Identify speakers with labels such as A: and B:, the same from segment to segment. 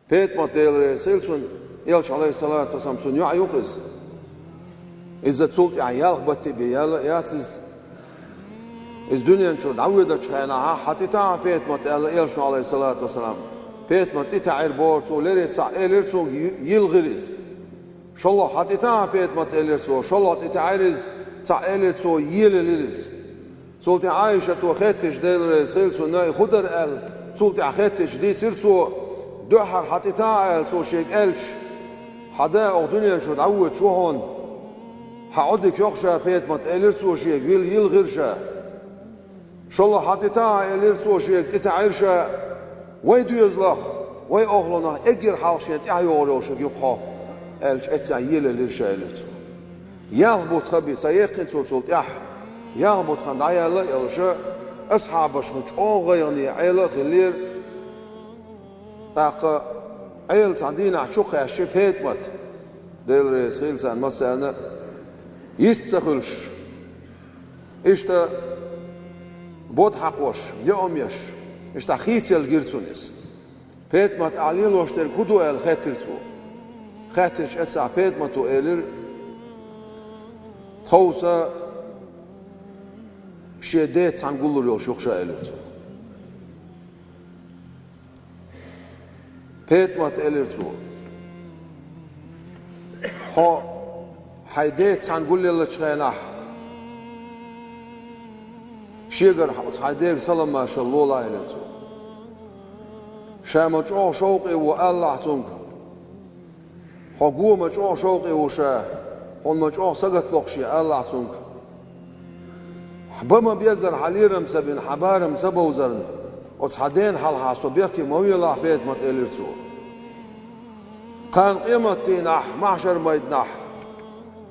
A: بيت ما تيل سيلسون يلش عليه الصلاة والسلام سون يعيقز إذا تصلت عيالك بتي بيال ياتز إز دنيا نشود عودة شخينا حتى تاع بيت ما تيل يلش عليه الصلاة والسلام بيت ما تتعير بورت وليرت سائلرسو يلغرز شو الله حتى تاع بيت ما تيلرسو شو الله تتعيرز سائلرسو يللرز صلت عايشة وخاتش ديل سيلسو ناي خدر ال صلت عخاتش دي سيرسو دحر حتى تاع سو شيك الش حدا أو دنيا شو تعود شو هون حعودك يخشى بيت ما تقلرسو شيك يلغرشا شو الله حتى تاع قلرسو شيك تتعيرشا ويدو يزلخ وي أغلنا أجر حالشين تعيورو شيك يخا الش اتسعيل لرشا لرسو يغبط خبي سيقن صلت يغبط خن عيالا يلشا أصحابش خش أغيرني عيلا خلير تاق عيل سعدينا عشوخ عشي بيت مات ديل رسيل سان مسألنا يستخلش إشتا بود حقوش يوم يش إشتا خيتي الجيرتونيس بيت مات عليل وشتر كدو ال خاترتو خاترش أتسع بيت ماتو إلر توسا شديت سانقولر يول شوخشا إلرتو بيت مات إلرتو خو حيديت سانقول لي شغيناح شيغر حيديك سلام ما شاء الله لا إلرتو شامجو شوقي والله تونك حقوق مجو شوقي وشا هون مجو سقط لقشي الله تونك حبما بيزر حليرم سبين حبارم سبوزرن وصحدين حلها صبيخي موي الله بيت مات إلرتو قان قيمة تينح معشر ما يدنح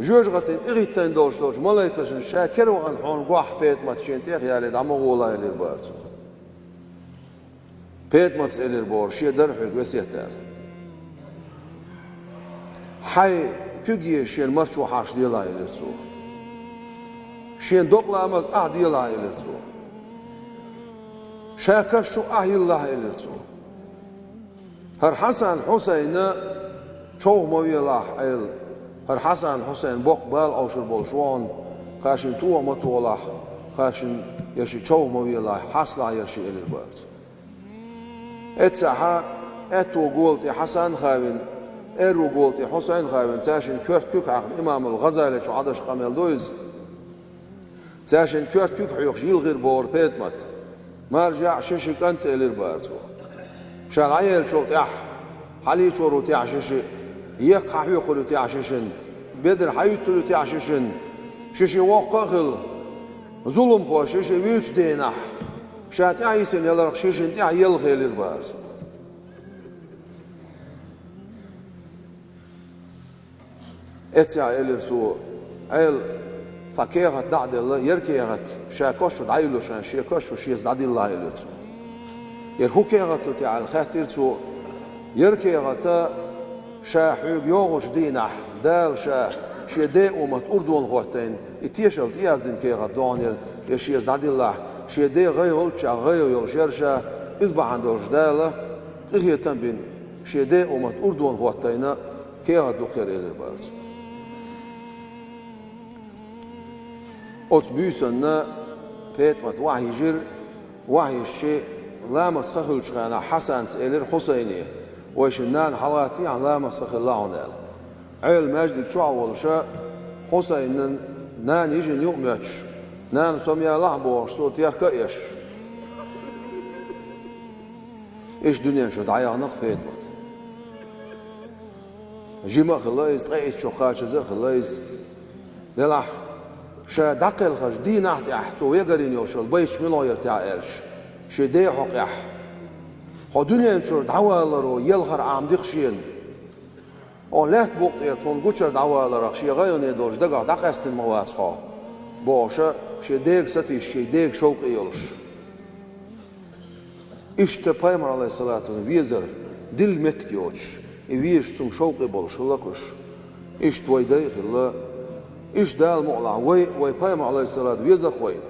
A: جوج غتين إغيتين دوش ملايكشن شاكر وغن حون قوح بيت مات شين تيخ يالي دعمو غولا إلير بارتو بيت مات إلير بور شي درحيك وسيتان حي كوغي شين مرشو حاش ديلا إليرتو شين دوقلا أمز ديلا إليرتو شاكشو الله إليرتو هر حسن حسين شوه موي الله عيل هر حسن حسين بقبال أو شربول شوان خاشن تو متو الله خاشن يرشي شوه موي الله حصلا يرشي إلى البارد اتسحا اتو قولتي حسن خاوين ارو قولتي حسين خاوين ساشن كورت بيك عقل إمام الغزالي شو عدش قامل دويز ساشن كورت بيك حيوخ جيل غير بور بيتمت ما رجع شيشك أنت إلى البارد شغايل شو تيح حالي شو تعششي يق حيوخلو تعششن بدر حيوتلو تعششن ششي وقاخل ظلم خو ششي ويش دينح شات عيسن يلرق ششن تاع يلغي للبارز اتسع الرسو عيل سكيغت دعد الله يركيغت شاكوش دعيلو شان شيكوش شيز دعد الله الرسو يركوكيغت تاع الخاترتو يركيغت شاحوق يوغش دينح دال شي دي ومت أردون غوتين اتيشل تيازدين كيغت دونيل يشيز دعد الله شي دي غيول شا غيول شرشا إزبع عندوش دالة إغيه تنبين شي دي ومت أردون غوتين كيغت دو خير إلي البارز أتبيسن بيت مت وحي جير وحي الشيء لا مسخخل شغانا حسن سئلر حسيني ويشنان حالاتي عن لا مسخ الله عنال عيل ماجدك شو عول شاء حسين نان يجي يوميتش نان سميا لعبو صوت يركيش ايش دنيا شو دعيا نق بيت مت جيما خلاص تقيت شو خاش زي خلاص دلح شا دقل خش دي نحت احتو يقرين يوشل بيش ملو يرتاع إلش شي دي حقيح خو دنيا شو دعوة لرو يلغر عام دخشين او لات بوقت يرتون قوشر دعوة لرو شي غيرني دوش دقا دقست المواس خو بوشا شي ديق ستي شي ديق شوق يلش إشتا بايمر عليه الصلاة والسلام ويزر دل متكيوش ويش تم شوقي بولش لقش إشت ويدايخ الله إيش دال مقلع وي بايمر عليه الصلاة ويزر خوين